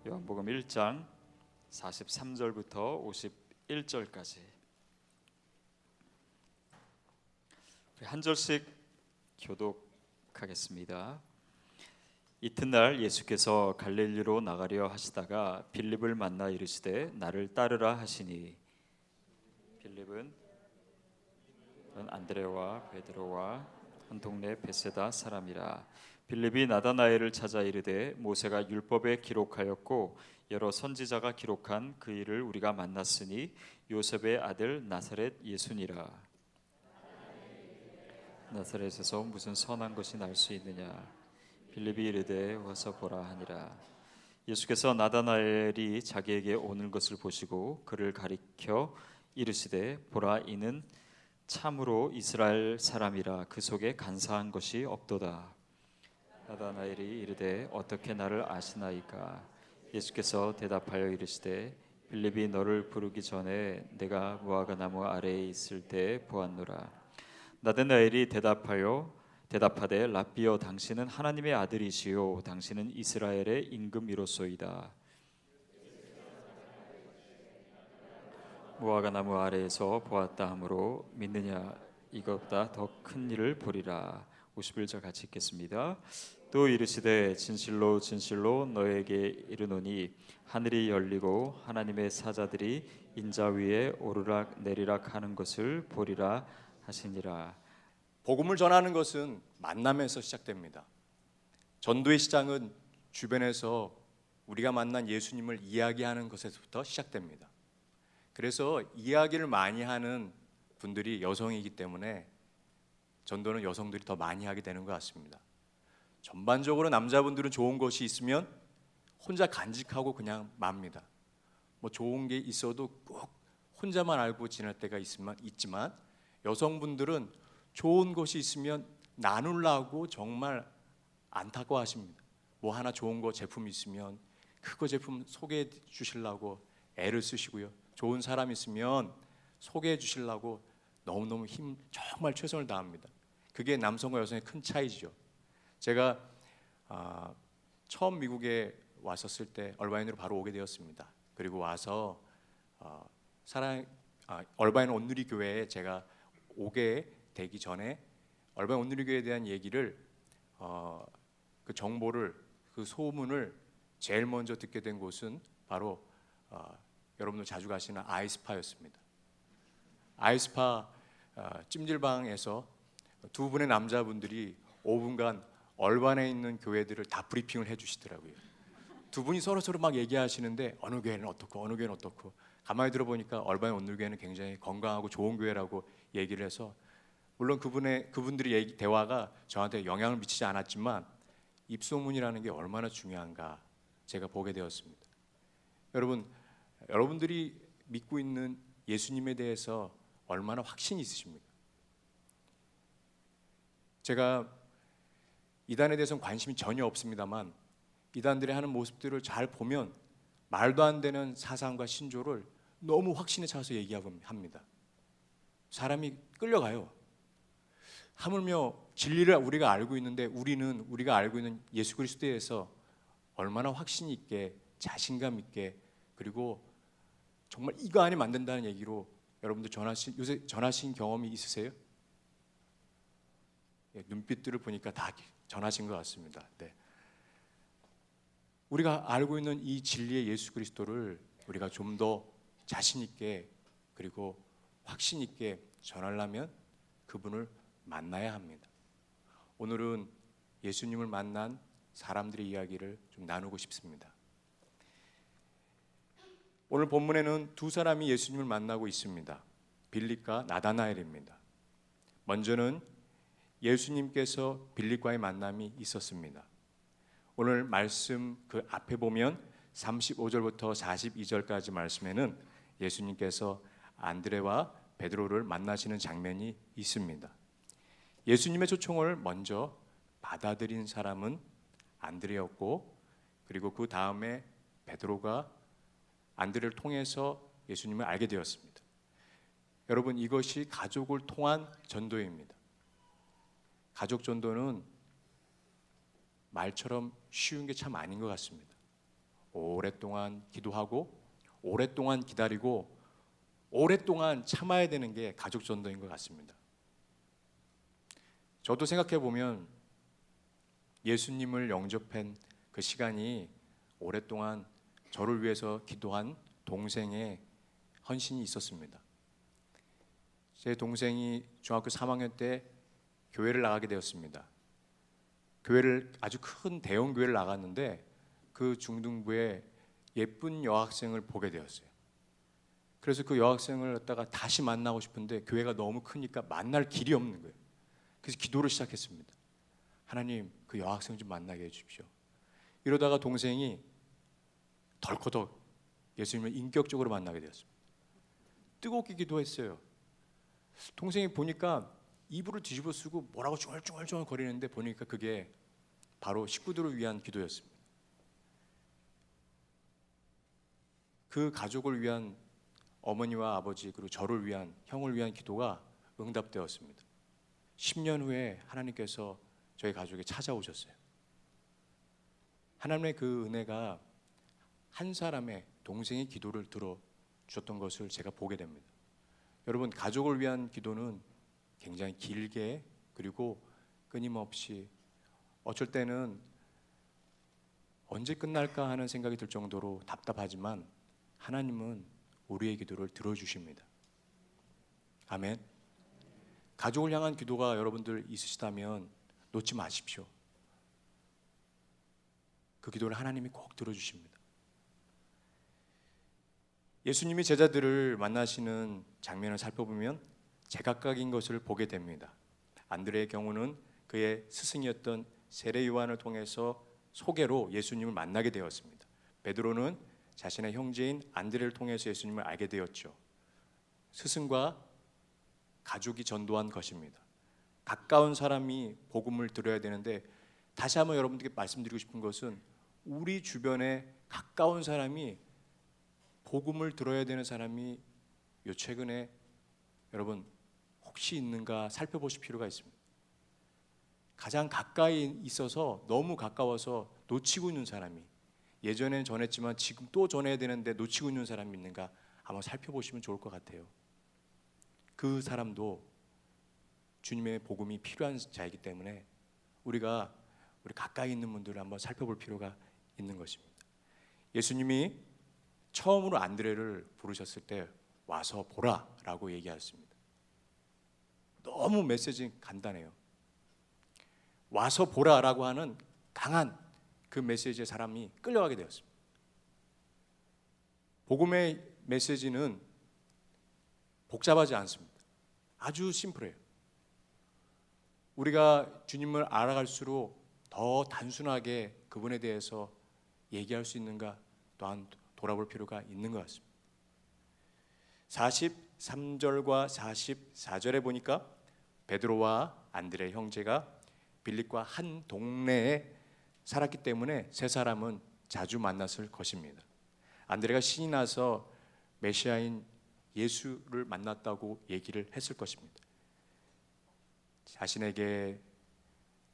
요한복음 1장 43절부터 51절까지 한 절씩 교독하겠습니다. 이튿날 예수께서 갈릴리로 나가려 하시다가 빌립을 만나 이르시되 나를 따르라 하시니 빌립은 안드레와 베드로와 한 동네 베세다 사람이라. 빌립이 나다나엘을 찾아 이르되 모세가 율법에 기록하였고 여러 선지자가 기록한 그 일을 우리가 만났으니 요셉의 아들 나사렛 예수니라. 나사렛에서 무슨 선한 것이 날 수 있느냐. 빌립이 이르되 와서 보라 하니라. 예수께서 나다나엘이 자기에게 오는 것을 보시고 그를 가리켜 이르시되 보라, 이는 참으로 이스라엘 사람이라 그 속에 간사한 것이 없도다. 나다나엘이 이르되 어떻게 나를 아시나이까. 예수께서 대답하여 이르시되 빌립이 너를 부르기 전에 내가 무화과 나무 아래에 있을 때 보았노라. 나다나엘이 대답하되 랍비여, 당신은 하나님의 아들이시요 당신은 이스라엘의 임금이로소이다. 무화과 나무 아래에서 보았다 하므로 믿느냐. 이것보다 더 큰 일을 보리라. 51절 같이 읽겠습니다. 또 이르시되 진실로 진실로 너에게 이르노니 하늘이 열리고 하나님의 사자들이 인자 위에 오르락 내리락 하는 것을 보리라 하시니라. 복음을 전하는 것은 만남에서 시작됩니다. 전도의 시작은 주변에서 우리가 만난 예수님을 이야기하는 것에서부터 시작됩니다. 그래서 이야기를 많이 하는 분들이 여성이기 때문에 전도는 여성들이 더 많이 하게 되는 것 같습니다. 전반적으로 남자분들은 좋은 것이 있으면 혼자 간직하고 그냥 맙니다. 뭐 좋은 게 있어도 꼭 혼자만 알고 지낼 때가 있지만 여성분들은 좋은 것이 있으면 나누려고 정말 안타까워하십니다. 뭐 하나 좋은 거 제품이 있으면 그거 제품 소개해 주시려고 애를 쓰시고요. 좋은 사람 있으면 소개해 주시려고 너무너무 정말 최선을 다합니다. 그게 남성과 여성의 큰 차이죠. 제가 처음 미국에 왔었을 때 얼바인으로 바로 오게 되었습니다. 그리고 와서 얼바인 온누리 교회에 제가 오게 되기 전에 얼바인 온누리 교회에 대한 얘기를 그 정보를, 그 소문을 제일 먼저 듣게 된 곳은 바로 여러분들 자주 가시는 아이스파였습니다. 아이스파 찜질방에서 두 분의 남자분들이 5분간 얼반에 있는 교회들을 다 브리핑을 해주시더라고요. 두 분이 서로 막 얘기하시는데 어느 교회는 어떻고 어느 교회는 어떻고, 가만히 들어보니까 얼반의 온누리교회는 굉장히 건강하고 좋은 교회라고 얘기를 해서, 물론 그분들의 대화가 저한테 영향을 미치지 않았지만 입소문이라는 게 얼마나 중요한가 제가 보게 되었습니다. 여러분들이 믿고 있는 예수님에 대해서 얼마나 확신이 있으십니까? 제가 이단에 대해서는 관심이 전혀 없습니다만 이단들이 하는 모습들을 잘 보면 말도 안 되는 사상과 신조를 너무 확신에 차서 얘기하고 합니다. 사람이 끌려가요. 하물며 진리를 우리가 알고 있는데 우리가 알고 있는 예수 그리스도에서 얼마나 확신 있게, 자신감 있게, 그리고 정말 이거 아니면 안 된다는 얘기로 여러분들 요새 전하신 경험이 있으세요? 눈빛들을 보니까 다 전하신 것 같습니다. 네. 우리가 알고 있는 이 진리의 예수 그리스도를 우리가 좀 더 자신 있게 그리고 확신 있게 전하려면 그분을 만나야 합니다. 오늘은 예수님을 만난 사람들의 이야기를 좀 나누고 싶습니다. 오늘 본문에는 두 사람이 예수님을 만나고 있습니다. 빌립과 나다나엘입니다. 먼저는 예수님께서 빌립과의 만남이 있었습니다. 오늘 말씀 그 앞에 보면 35절부터 42절까지 말씀에는 예수님께서 안드레와 베드로를 만나시는 장면이 있습니다. 예수님의 초청을 먼저 받아들인 사람은 안드레였고, 그리고 그 다음에 베드로가 안드레를 통해서 예수님을 알게 되었습니다. 여러분, 이것이 가족을 통한 전도입니다. 가족 전도는 말처럼 쉬운 게 참 아닌 것 같습니다. 오랫동안 기도하고 오랫동안 기다리고 오랫동안 참아야 되는 게 가족 전도인 것 같습니다. 저도 생각해 보면 예수님을 영접한 그 시간이 오랫동안 저를 위해서 기도한 동생의 헌신이 있었습니다. 제 동생이 중학교 3학년 때 교회를 나가게 되었습니다. 교회를 아주 큰 대형 교회를 나갔는데 그 중등부에 예쁜 여학생을 보게 되었어요. 그래서 그 여학생을 갖다가 다시 만나고 싶은데 교회가 너무 크니까 만날 길이 없는 거예요. 그래서 기도를 시작했습니다. 하나님, 그 여학생 좀 만나게 해주십시오. 이러다가 동생이 덜커덕 예수님을 인격적으로 만나게 되었습니다. 뜨겁게 기도했어요. 동생이 보니까 이불을 뒤집어 쓰고 뭐라고 중얼중얼 거리는데 보니까 그게 바로 식구들을 위한 기도였습니다. 그 가족을 위한 어머니와 아버지 그리고 저를 위한 형을 위한 기도가 응답되었습니다. 10년 후에 하나님께서 저희 가족에 찾아오셨어요. 하나님의 그 은혜가 한 사람의 동생의 기도를 들어주셨던 것을 제가 보게 됩니다. 여러분, 가족을 위한 기도는 굉장히 길게 그리고 끊임없이 어쩔 때는 언제 끝날까 하는 생각이 들 정도로 답답하지만 하나님은 우리의 기도를 들어주십니다. 아멘. 가족을 향한 기도가 여러분들 있으시다면 놓지 마십시오. 그 기도를 하나님이 꼭 들어주십니다. 예수님이 제자들을 만나시는 장면을 살펴보면 제각각인 것을 보게 됩니다. 안드레의 경우는 그의 스승이었던 세례 요한을 통해서 소개로 예수님을 만나게 되었습니다. 베드로는 자신의 형제인 안드레를 통해서 예수님을 알게 되었죠. 스승과 가족이 전도한 것입니다. 가까운 사람이 복음을 들어야 되는데 다시 한번 여러분들께 말씀드리고 싶은 것은 우리 주변에 가까운 사람이 복음을 들어야 되는 사람이 요 최근에 여러분 혹시 있는가 살펴보실 필요가 있습니다. 가장 가까이 있어서 너무 가까워서 놓치고 있는 사람이 예전엔 전했지만 지금 또 전해야 되는데 놓치고 있는 사람이 있는가 한번 살펴보시면 좋을 것 같아요. 그 사람도 주님의 복음이 필요한 자이기 때문에 우리 가까이 있는 분들을 한번 살펴볼 필요가 있는 것입니다. 예수님이 처음으로 안드레를 부르셨을 때 와서 보라라고 얘기하셨습니다. 너무 메시지 간단해요. 와서 보라라고 하는 강한 그 메시지에 사람이 끌려가게 되었습니다. 복음의 메시지는 복잡하지 않습니다. 아주 심플해요. 우리가 주님을 알아갈수록 더 단순하게 그분에 대해서 얘기할 수 있는가 또한 돌아볼 필요가 있는 것 같습니다. 43절과 44절에 보니까 베드로와 안드레 형제가 빌립과 한 동네에 살았기 때문에 세 사람은 자주 만났을 것입니다. 안드레가 신이 나서 메시아인 예수를 만났다고 얘기를 했을 것입니다. 자신에게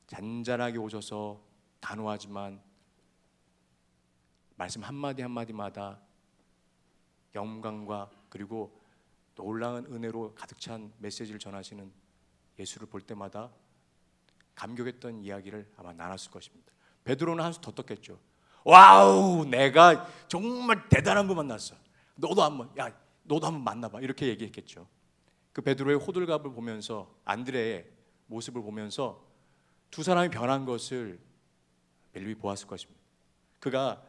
잔잔하게 오셔서 단호하지만 말씀 한마디 한마디마다 영광과 그리고 놀라운 은혜로 가득 찬 메시지를 전하시는 예수를 볼 때마다 감격했던 이야기를 아마 나눴을 것입니다. 베드로는 한 수 더 떴겠죠. 와우, 내가 정말 대단한 분 만났어. 너도 한번 만나봐. 이렇게 얘기했겠죠. 그 베드로의 호들갑을 보면서 안드레의 모습을 보면서 두 사람이 변한 것을 빌립이 보았을 것입니다. 그가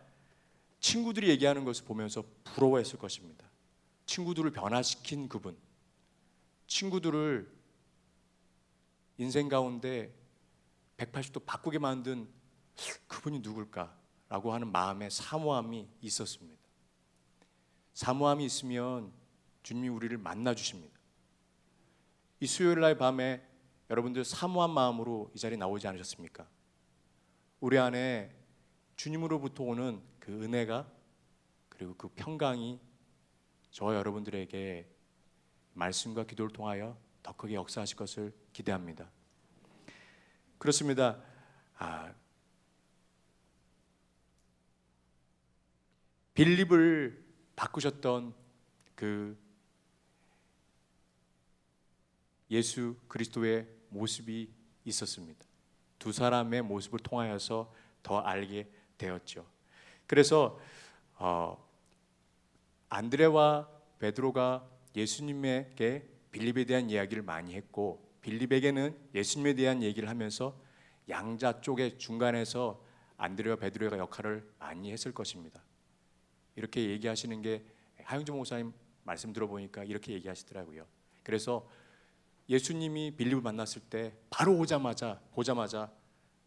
친구들이 얘기하는 것을 보면서 부러워했을 것입니다. 친구들을 변화시킨 그분, 친구들을 인생 가운데 180도 바꾸게 만든 그분이 누굴까라고 하는 마음의 사모함이 있었습니다. 사모함이 있으면 주님이 우리를 만나 주십니다. 이 수요일 날 밤에 여러분들 사모한 마음으로 이 자리에 나오지 않으셨습니까? 우리 안에 주님으로부터 오는 그 은혜가 그리고 그 평강이 저와 여러분들에게 말씀과 기도를 통하여 더 크게 역사하실 것을 기대합니다. 그렇습니다. 빌립을 바꾸셨던 그 예수 그리스도의 모습이 있었습니다. 두 사람의 모습을 통하여서 더 알게 되었죠. 그래서 안드레와 베드로가 예수님에게 빌립에 대한 이야기를 많이 했고, 빌립에게는 예수님에 대한 얘기를 하면서 양자 쪽의 중간에서 안드레와 베드로가 역할을 많이 했을 것입니다. 이렇게 얘기하시는 게 하영주 목사님 말씀 들어보니까 이렇게 얘기하시더라고요. 그래서 예수님이 빌립을 만났을 때 바로 보자마자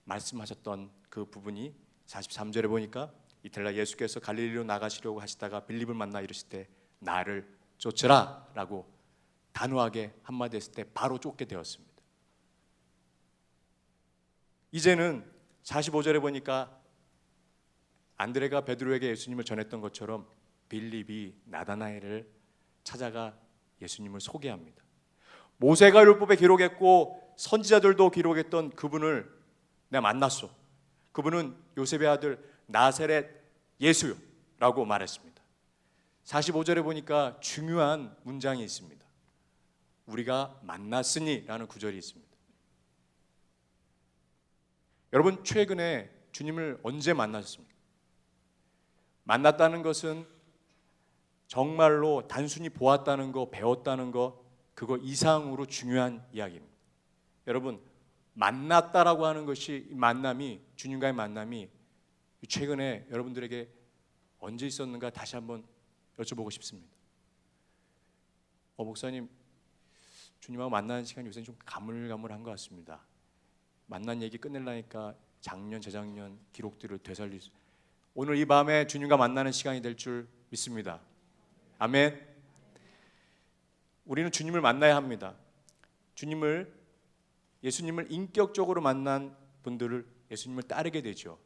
말씀하셨던 그 부분이 43절에 보니까 이튿날 예수께서 갈릴리로 나가시려고 하시다가 빌립을 만나 이르실 때 나를 쫓으라 라고 단호하게 한마디 했을 때 바로 쫓게 되었습니다. 이제는 45절에 보니까 안드레가 베드로에게 예수님을 전했던 것처럼 빌립이 나다나엘을 찾아가 예수님을 소개합니다. 모세가 율법에 기록했고 선지자들도 기록했던 그분을 내가 만났어. 그분은 요셉의 아들 나사렛 예수라고 말했습니다. 45절에 보니까 중요한 문장이 있습니다. 우리가 만났으니 라는 구절이 있습니다. 여러분, 최근에 주님을 언제 만나셨습니까? 만났다는 것은 정말로 단순히 보았다는 거, 배웠다는 거, 그거 이상으로 중요한 이야기입니다. 여러분, 만났다라고 하는 것이, 만남이, 주님과의 만남이 최근에 여러분들에게 언제 있었는가 다시 한번 여쭤보고 싶습니다. 목사님, 주님하고 만나는 시간이 요새 좀 가물가물한 것 같습니다. 만난 얘기 끝내려니까 작년, 재작년 기록들을 되살릴 수, 오늘 이 밤에 주님과 만나는 시간이 될 줄 믿습니다. 아멘. 우리는 주님을 만나야 합니다. 예수님을 인격적으로 만난 분들을 예수님을 따르게 되죠.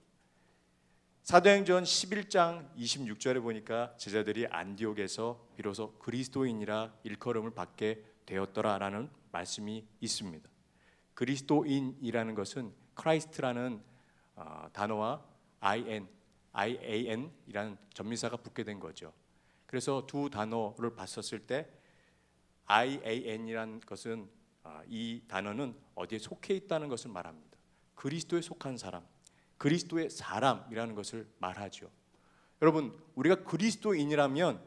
사도행전 11장 26절에 보니까 제자들이 안디옥에서 비로소 그리스도인이라 일컬음을 받게 되었더라라는 말씀이 있습니다. 그리스도인이라는 것은 크라이스트라는 단어와 IAN이라는 전미사가 붙게 된 거죠. 그래서 두 단어를 봤었을 때 IAN이라는 것은 이 단어는 어디에 속해 있다는 것을 말합니다. 그리스도에 속한 사람, 그리스도의 사람이라는 것을 말하죠. 여러분, 우리가 그리스도인이라면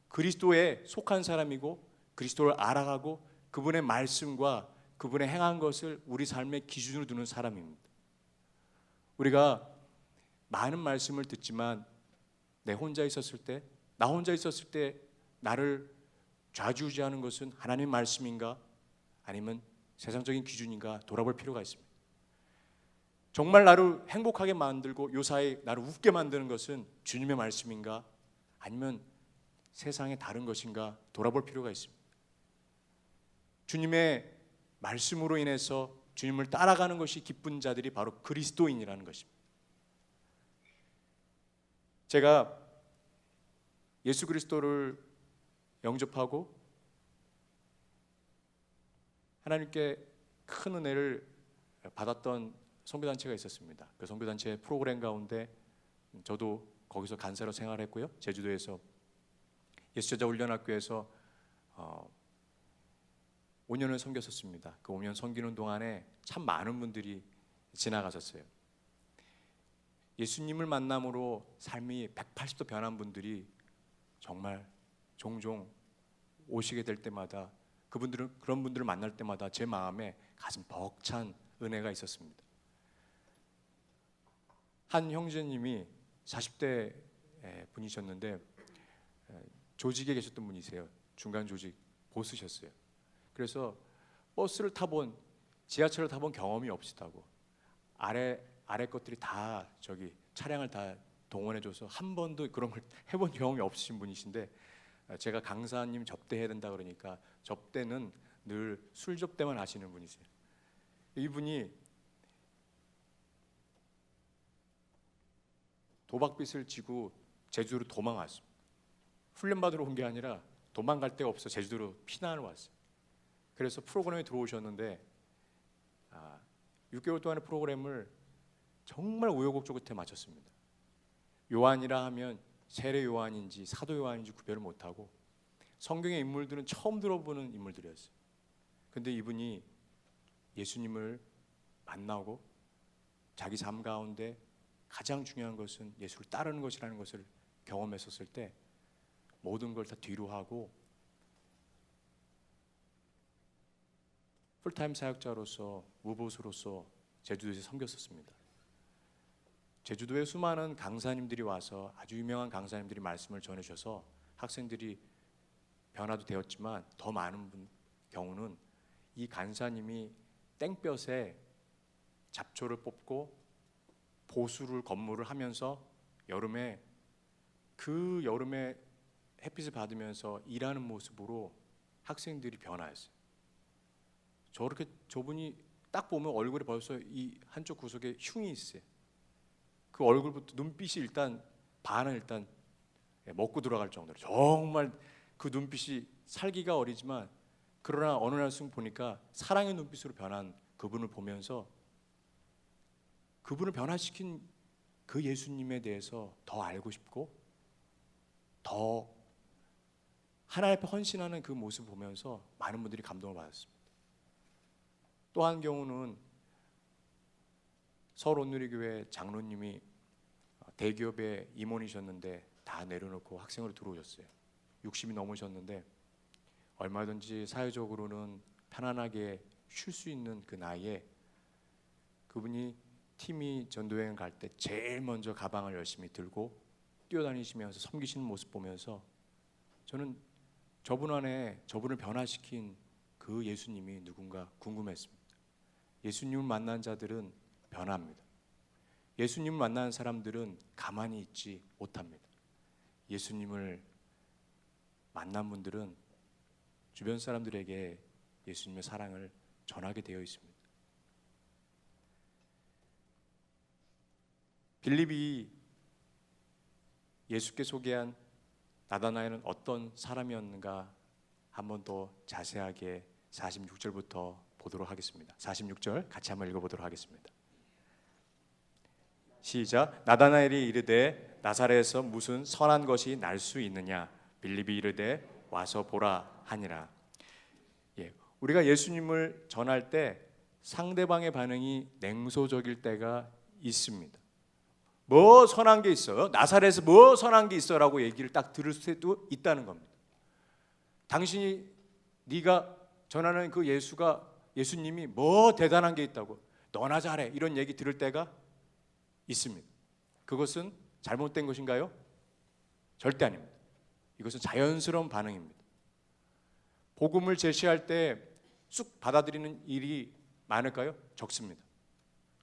그리스도에 속한 사람이고 그리스도를 알아가고 그분의 말씀과 그분의 행한 것을 우리 삶의 기준으로 두는 사람입니다. 우리가 많은 말씀을 듣지만 나 혼자 있었을 때 나를 좌지우지하는 것은 하나님의 말씀인가 아니면 세상적인 기준인가 돌아볼 필요가 있습니다. 정말 나를 행복하게 만들고 요사이 나를 웃게 만드는 것은 주님의 말씀인가 아니면 세상의 다른 것인가 돌아볼 필요가 있습니다. 주님의 말씀으로 인해서 주님을 따라가는 것이 기쁜 자들이 바로 그리스도인이라는 것입니다. 제가 예수 그리스도를 영접하고 하나님께 큰 은혜를 받았던 선교단체가 있었습니다. 그 선교단체 프로그램 가운데 저도 거기서 간사로 생활했고요. 제주도에서 예수제자훈련학교에서 5년을 섬겼었습니다. 그 5년 섬기는 동안에 참 많은 분들이 지나가셨어요. 예수님을 만남으로 삶이 180도 변한 분들이 정말 종종 오시게 될 때마다 그런 분들을 만날 때마다 제 마음에 가슴 벅찬 은혜가 있었습니다. 한 형제님이 40대 분이셨는데 조직에 계셨던 분이세요. 중간 조직 보스셨어요. 그래서 버스를 타본, 지하철을 타본 경험이 없으시다고 아래 것들이 다 차량을 다 동원해줘서 한 번도 그런 걸 해본 경험이 없으신 분이신데 제가 강사님 접대해야 된다 그러니까 접대는 늘 술 접대만 하시는 분이세요. 이분이 도박빚을 지고 제주도로 도망왔습니다. 훈련받으러 온 게 아니라 도망갈 데가 없어 제주도로 피난을 왔어요. 그래서 프로그램에 들어오셨는데 6개월 동안의 프로그램을 정말 우여곡절 끝에 마쳤습니다. 요한이라 하면 세례 요한인지 사도 요한인지 구별을 못하고 성경의 인물들은 처음 들어보는 인물들이었어요. 근데 이분이 예수님을 만나고 자기 삶 가운데 가장 중요한 것은 예수를 따르는 것이라는 것을 경험했었을 때 모든 걸 다 뒤로 하고 풀타임 사역자로서 무보수로서 제주도에서 섬겼었습니다. 제주도에 수많은 강사님들이 와서 아주 유명한 강사님들이 말씀을 전해주셔서 학생들이 변화도 되었지만 더 많은 경우는 이 간사님이 땡볕에 잡초를 뽑고 보수를 건물을 하면서 여름에 햇빛을 받으면서 일하는 모습으로 학생들이 변화했어요. 저분이 딱 보면 얼굴에 벌써 이 한쪽 구석에 흉이 있어요. 그 얼굴부터 눈빛이 일단 반은 일단 먹고 들어갈 정도로 정말 그 눈빛이 살기가 어리지만 그러나 어느 날 순간 보니까 사랑의 눈빛으로 변한 그분을 보면서 그분을 변화시킨 그 예수님에 대해서 더 알고 싶고 더 하나님 앞에 헌신하는 그 모습을 보면서 많은 분들이 감동을 받았습니다. 또 한 경우는 서울 온누리교회 장로님이 대기업의 임원이셨는데 다 내려놓고 학생으로 들어오셨어요. 60이 넘으셨는데 얼마든지 사회적으로는 편안하게 쉴 수 있는 그 나이에 그분이 팀이 전도여행 갈 때 제일 먼저 가방을 열심히 들고 뛰어다니시면서 섬기시는 모습 보면서 저는 저분 안에 저분을 변화시킨 그 예수님이 누군가 궁금했습니다. 예수님을 만난 자들은 변합니다. 예수님을 만나는 사람들은 가만히 있지 못합니다. 예수님을 만난 분들은 주변 사람들에게 예수님의 사랑을 전하게 되어 있습니다. 빌립이 예수께 소개한 나다나엘은 어떤 사람이었는가 한 번 더 자세하게 46절부터 보도록 하겠습니다. 46절 같이 한번 읽어보도록 하겠습니다. 시작. 나다나엘이 이르되 나사렛에서 무슨 선한 것이 날 수 있느냐? 빌립이 이르되 와서 보라 하니라. 우리가 예수님을 전할 때 상대방의 반응이 냉소적일 때가 있습니다. 뭐 선한 게 있어요? 나사렛에서 뭐 선한 게 있어라고 얘기를 딱 들을 수도 있다는 겁니다. 당신이 네가 전하는 그 예수님이 뭐 대단한 게 있다고 너나 잘해 이런 얘기 들을 때가 있습니다. 그것은 잘못된 것인가요? 절대 아닙니다. 이것은 자연스러운 반응입니다. 복음을 제시할 때 쑥 받아들이는 일이 많을까요? 적습니다.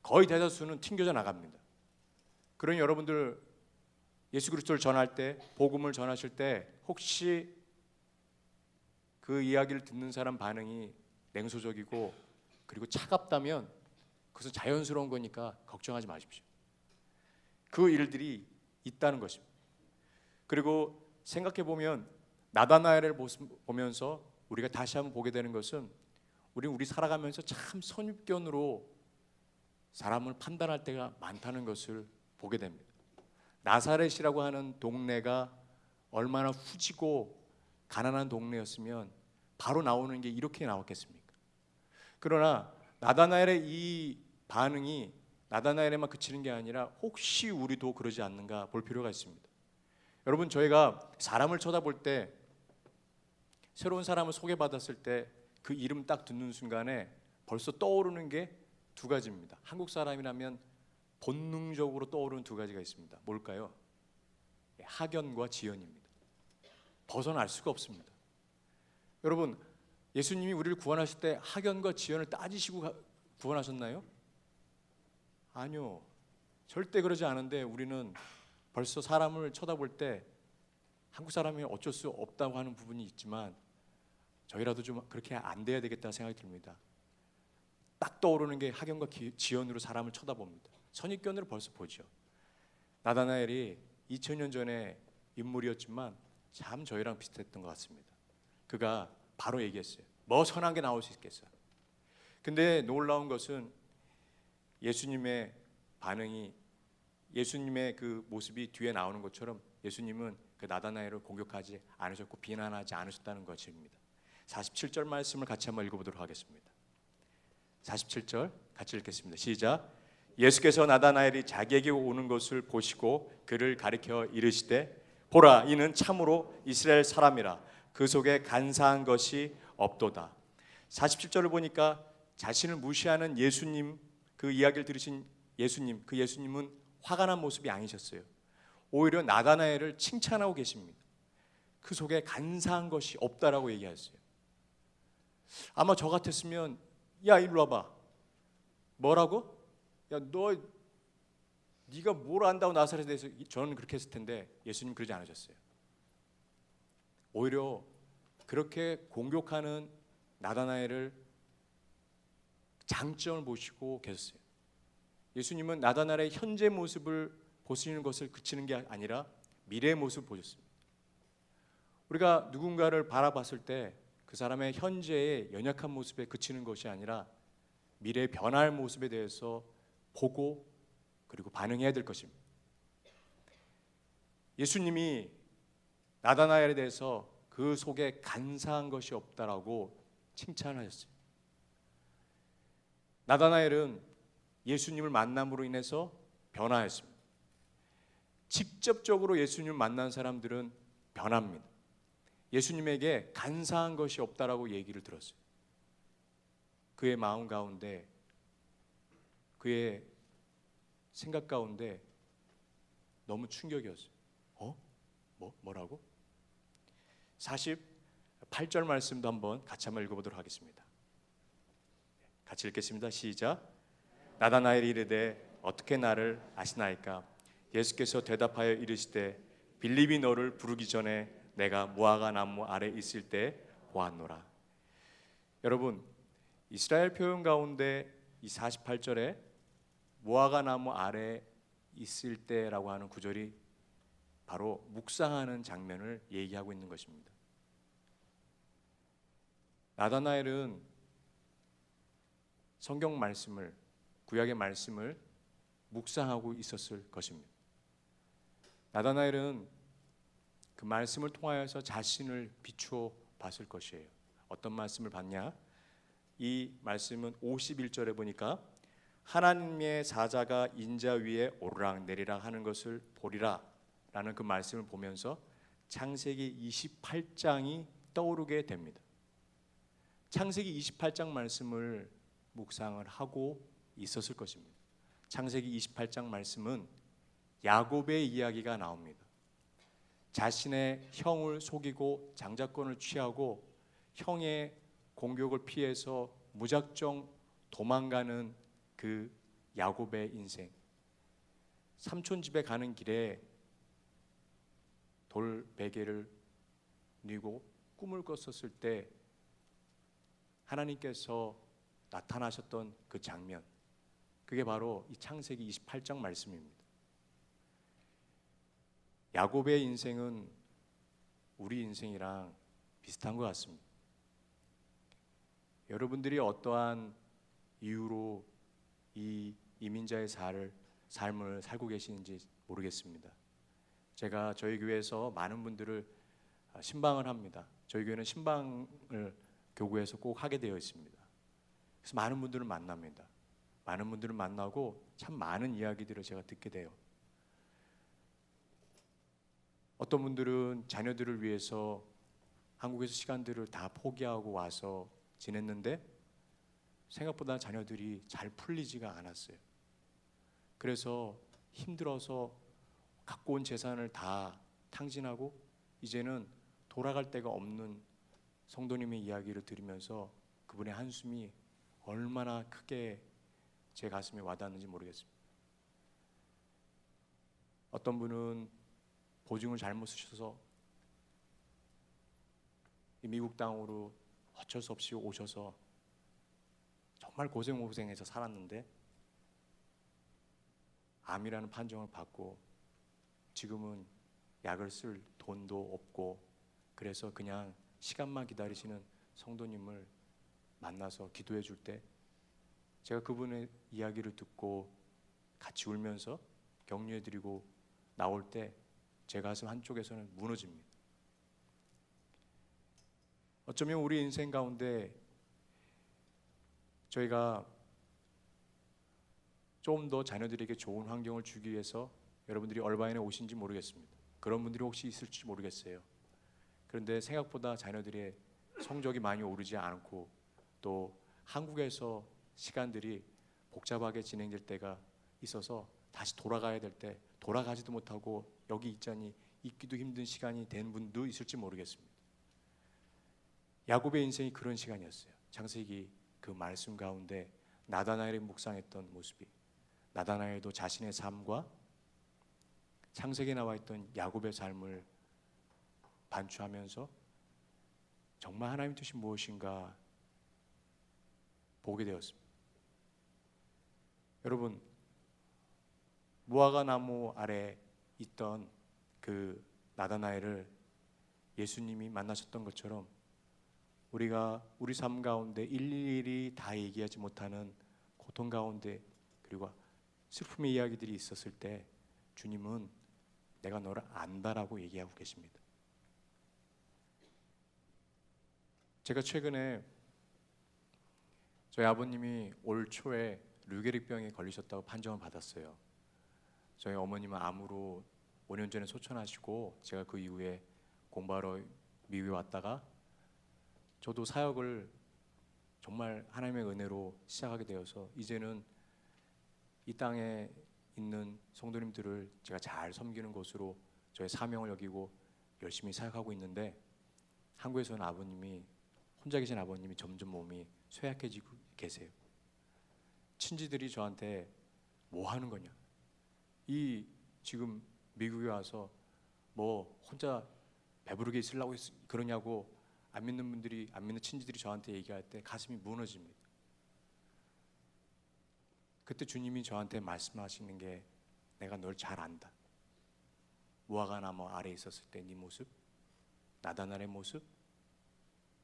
거의 대다수는 튕겨져 나갑니다. 그러니 여러분들 예수 그리스도를 전할 때 복음을 전하실 때 혹시 그 이야기를 듣는 사람 반응이 냉소적이고 그리고 차갑다면 그것은 자연스러운 거니까 걱정하지 마십시오. 그 일들이 있다는 것입니다. 그리고 생각해 보면 나다나엘을 보면서 우리가 다시 한번 보게 되는 것은 우리 살아가면서 참 선입견으로 사람을 판단할 때가 많다는 것을 보게 됩니다. 나사렛이라고 하는 동네가 얼마나 후지고 가난한 동네였으면 바로 나오는 게 이렇게 나왔겠습니까? 그러나 나다나엘의 이 반응이 나다나엘에만 그치는 게 아니라 혹시 우리도 그러지 않는가 볼 필요가 있습니다. 여러분 저희가 사람을 쳐다볼 때 새로운 사람을 소개받았을 때 그 이름 딱 듣는 순간에 벌써 떠오르는 게 두 가지입니다. 한국 사람이라면 본능적으로 떠오르는 두 가지가 있습니다. 뭘까요? 학연과 지연입니다. 벗어날 수가 없습니다. 여러분 예수님이 우리를 구원하실 때 학연과 지연을 따지시고 구원하셨나요? 아니요. 절대 그러지 않은데 우리는 벌써 사람을 쳐다볼 때 한국 사람이 어쩔 수 없다고 하는 부분이 있지만 저희라도 좀 그렇게 안 돼야 되겠다는 생각이 듭니다. 딱 떠오르는 게 학연과 지연으로 사람을 쳐다봅니다. 선입견으로 벌써 보죠. 나다나엘이 2000년 전에 인물이었지만 참 저희랑 비슷했던 것 같습니다. 그가 바로 얘기했어요. 뭐 선한 게 나올 수 있겠어요. 근데 놀라운 것은 예수님의 반응이 예수님의 그 모습이 뒤에 나오는 것처럼 예수님은 그 나다나엘을 공격하지 않으셨고 비난하지 않으셨다는 것입니다. 47절 말씀을 같이 한번 읽어보도록 하겠습니다. 47절 같이 읽겠습니다. 시작. 예수께서 나다나엘이 자기에게 오는 것을 보시고 그를 가리켜 이르시되 보라, 이는 참으로 이스라엘 사람이라 그 속에 간사한 것이 없도다. 47절을 보니까 자신을 무시하는 예수님, 그 이야기를 들으신 예수님, 그 예수님은 화가 난 모습이 아니셨어요. 오히려 나다나엘을 칭찬하고 계십니다. 그 속에 간사한 것이 없다라고 얘기하셨어요. 아마 저 같았으면 야 일로 와봐. 뭐라고? 야 너 네가 뭘 안다고 나사렛에 대해서. 저는 그렇게 했을 텐데 예수님 그러지 않으셨어요. 오히려 그렇게 공격하는 나다나엘을 장점을 보시고 계셨어요. 예수님은 나다나엘의 현재 모습을 보시는 것을 그치는 게 아니라 미래의 모습을 보셨습니다. 우리가 누군가를 바라봤을 때 그 사람의 현재의 연약한 모습에 그치는 것이 아니라 미래의 변화할 모습에 대해서 보고 그리고 반응해야 될 것입니다. 예수님이 나다나엘에 대해서 그 속에 간사한 것이 없다라고 칭찬하셨어요. 나다나엘은 예수님을 만남으로 인해서 변화했습니다. 직접적으로 예수님을 만난 사람들은 변합니다. 예수님에게 간사한 것이 없다라고 얘기를 들었어요. 그의 마음 가운데, 그의 생각 가운데 너무 충격이었어요. 뭐라고? 48절 말씀도 한번 같이 한번 읽어보도록 하겠습니다. 같이 읽겠습니다. 시작. 나다나엘이 이르되 어떻게 나를 아시나이까? 예수께서 대답하여 이르시되 빌립이 너를 부르기 전에 내가 무화과 나무 아래 있을 때 보았노라. 여러분, 이스라엘 표현 가운데 이 48절에 무화과 나무 아래 있을 때라고 하는 구절이 바로 묵상하는 장면을 얘기하고 있는 것입니다. 나다나엘은 성경 말씀을, 구약의 말씀을 묵상하고 있었을 것입니다. 나다나엘은 그 말씀을 통하여서 자신을 비추어 봤을 것이에요. 어떤 말씀을 봤냐? 이 말씀은 51절에 보니까 하나님의 사자가 인자 위에 오르락 내리락 하는 것을 보리라 라는 그 말씀을 보면서 창세기 28장이 떠오르게 됩니다. 창세기 28장 말씀을 묵상을 하고 있었을 것입니다. 창세기 28장 말씀은 야곱의 이야기가 나옵니다. 자신의 형을 속이고 장자권을 취하고 형의 공격을 피해서 무작정 도망가는 그 야곱의 인생. 삼촌 집에 가는 길에 돌 베개를 뉘고 꿈을 꿨었을 때 하나님께서 나타나셨던 그 장면, 그게 바로 이 창세기 28장 말씀입니다. 야곱의 인생은 우리 인생이랑 비슷한 것 같습니다. 여러분들이 어떠한 이유로 이 이민자의 삶을 살고 계시는지 모르겠습니다. 제가 저희 교회에서 많은 분들을 신방을 합니다. 저희 교회는 신방을 교구에서 꼭 하게 되어 있습니다. 그래서 많은 분들을 만납니다. 많은 분들을 만나고 참 많은 이야기들을 제가 듣게 돼요. 어떤 분들은 자녀들을 위해서 한국에서 시간들을 다 포기하고 와서 지냈는데 생각보다 자녀들이 잘 풀리지가 않았어요. 그래서 힘들어서 갖고 온 재산을 다 탕진하고 이제는 돌아갈 데가 없는 성도님의 이야기를 들으면서 그분의 한숨이 얼마나 크게 제 가슴에 와닿는지 모르겠습니다. 어떤 분은 보증을 잘못 쓰셔서 미국 땅으로 어쩔 수 없이 오셔서 정말 고생해서 살았는데 암이라는 판정을 받고 지금은 약을 쓸 돈도 없고 그래서 그냥 시간만 기다리시는 성도님을 만나서 기도해 줄 때 제가 그분의 이야기를 듣고 같이 울면서 격려해 드리고 나올 때 제 가슴 한쪽에서는 무너집니다. 어쩌면 우리 인생 가운데 저희가 좀 더 자녀들에게 좋은 환경을 주기 위해서 여러분들이 얼바인에 오신지 모르겠습니다. 그런 분들이 혹시 있을지 모르겠어요. 그런데 생각보다 자녀들의 성적이 많이 오르지 않고 또 한국에서 시간들이 복잡하게 진행될 때가 있어서 다시 돌아가야 될 때 돌아가지도 못하고 여기 있자니 있기도 힘든 시간이 된 분도 있을지 모르겠습니다. 야곱의 인생이 그런 시간이었어요. 창세기 그 말씀 가운데 나다나엘이 묵상했던 모습이, 나다나엘도 자신의 삶과 창세기에 나와 있던 야곱의 삶을 반추하면서 정말 하나님 뜻이 무엇인가 보게 되었습니다. 여러분, 무화과 나무 아래 있던 그 나다나엘을 예수님이 만나셨던 것처럼 우리가 우리 삶 가운데 일일이 다 얘기하지 못하는 고통 가운데 그리고 슬픔의 이야기들이 있었을 때 주님은 내가 너를 안다라고 얘기하고 계십니다. 제가 최근에 저희 아버님이 올 초에 류게릭병에 걸리셨다고 판정을 받았어요. 저희 어머님은 암으로 5년 전에 소천하시고 제가 그 이후에 공부하러 미국에 왔다가 저도 사역을 정말 하나님의 은혜로 시작하게 되어서 이제는 이 땅에 있는 성도님들을 제가 잘 섬기는 것으로 저의 사명을 여기고 열심히 사역하고 있는데 한국에서는 아버님이 혼자 계신 아버님이 점점 몸이 쇠약해지고 계세요. 친지들이 저한테 뭐 하는 거냐, 이 지금 미국에 와서 뭐 혼자 배부르게 있으려고 그러냐고 안 믿는 분들이, 안 믿는 친지들이 저한테 얘기할 때 가슴이 무너집니다. 그때 주님이 저한테 말씀하시는 게 내가 널 잘 안다. 무화과 나무 아래 있었을 때 네 모습, 나다나엘의 모습,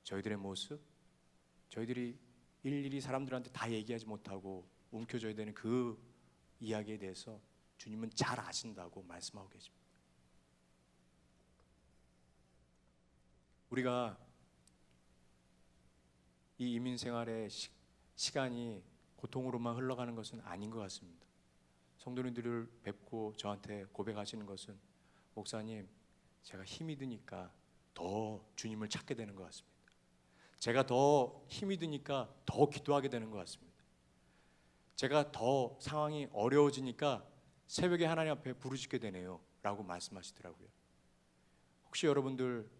저희들의 모습, 저희들이 일일이 사람들한테 다 얘기하지 못하고 움켜줘야 되는 그 이야기에 대해서 주님은 잘 아신다고 말씀하고 계십니다. 우리가 이 이민 생활의 시간이 고통으로만 흘러가는 것은 아닌 것 같습니다. 성도님들을 뵙고 저한테 고백하시는 것은 목사님, 제가 힘이 드니까 더 주님을 찾게 되는 것 같습니다. 제가 더 힘이 드니까 더 기도하게 되는 것 같습니다. 제가 더 상황이 어려워지니까 새벽에 하나님 앞에 부르짖게 되네요 라고 말씀하시더라고요. 혹시 여러분들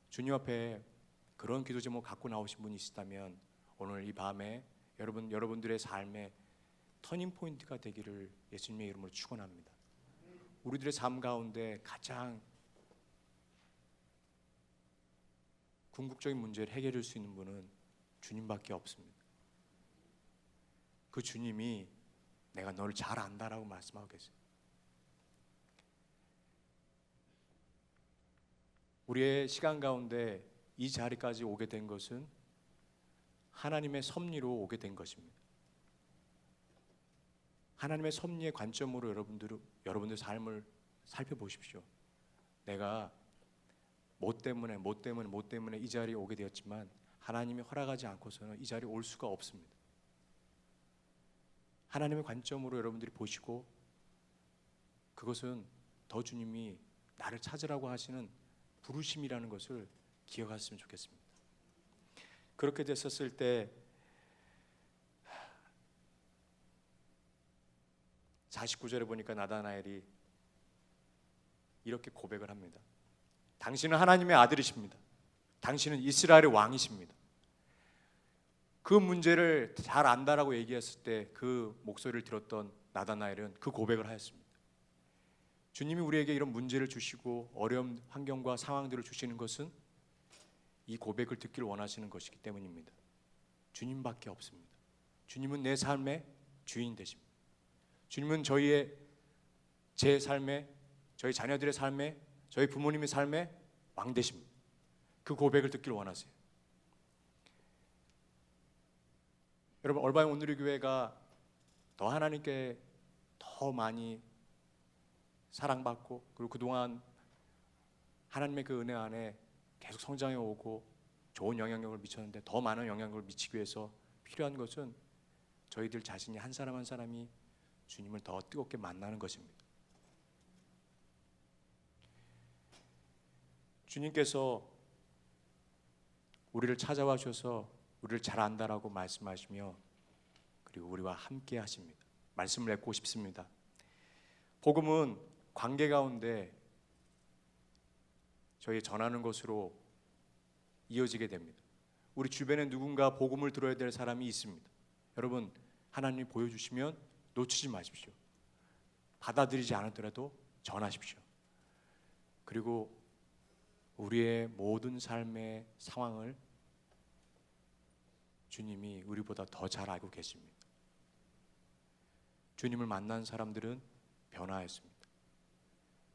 주님 앞에 그런 기도 제목 갖고 나오신 분이 있다면 오늘 이 밤에 여러분들의 삶의 터닝 포인트가 되기를 예수님의 이름으로 축원합니다. 우리들의 삶 가운데 가장 궁극적인 문제를 해결할 수 있는 분은 주님밖에 없습니다. 그 주님이 내가 너를 잘 안다라고 말씀하고 계세요. 우리의 시간 가운데 이 자리까지 오게 된 것은 하나님의 섭리로 오게 된 것입니다. 하나님의 섭리의 관점으로 여러분들 삶을 살펴보십시오. 내가 뭐 때문에 이 자리에 오게 되었지만 하나님이 허락하지 않고서는 이 자리에 올 수가 없습니다. 하나님의 관점으로 여러분들이 보시고 그것은 더 주님이 나를 찾으라고 하시는 부르심이라는 것을 기억하셨으면 좋겠습니다. 그렇게 됐었을 때 49절에 보니까 나다나엘이 이렇게 고백을 합니다. 당신은 하나님의 아들이십니다. 당신은 이스라엘의 왕이십니다. 그 문제를 잘 안다라고 얘기했을 때 그 목소리를 들었던 나다나엘은 그 고백을 하였습니다. 주님이 우리에게 이런 문제를 주시고 어려운 환경과 상황들을 주시는 것은 이 고백을 듣기를 원하시는 것이기 때문입니다. 주님밖에 없습니다. 주님은 내 삶의 주인 되십니다. 주님은 제 삶의, 저희 자녀들의 삶의, 저희 부모님의 삶의 왕 되십니다. 그 고백을 듣기를 원하세요. 여러분, 얼바인 온누리 교회가 더 하나님께 더 많이 사랑받고 그리고 그동안 하나님의 그 은혜 안에 계속 성장해 오고 좋은 영향력을 미쳤는데 더 많은 영향력을 미치기 위해서 필요한 것은 저희들 자신이 한 사람 한 사람이 주님을 더 뜨겁게 만나는 것입니다. 주님께서 우리를 찾아와 주셔서 우리를 잘 안다라고 말씀하시며 그리고 우리와 함께 하십니다. 말씀을 맺고 싶습니다. 복음은 관계 가운데 저희 전하는 것으로 이어지게 됩니다. 우리 주변에 누군가 복음을 들어야 될 사람이 있습니다. 여러분, 하나님이 보여주시면 놓치지 마십시오. 받아들이지 않았더라도 전하십시오. 그리고 우리의 모든 삶의 상황을 주님이 우리보다 더 잘 알고 계십니다. 주님을 만난 사람들은 변화했습니다.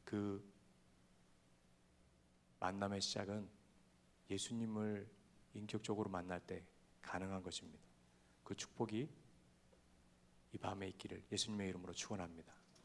그 만남의 시작은 예수님을 인격적으로 만날 때 가능한 것입니다. 그 축복이 이 밤에 있기를 예수님의 이름으로 축원합니다.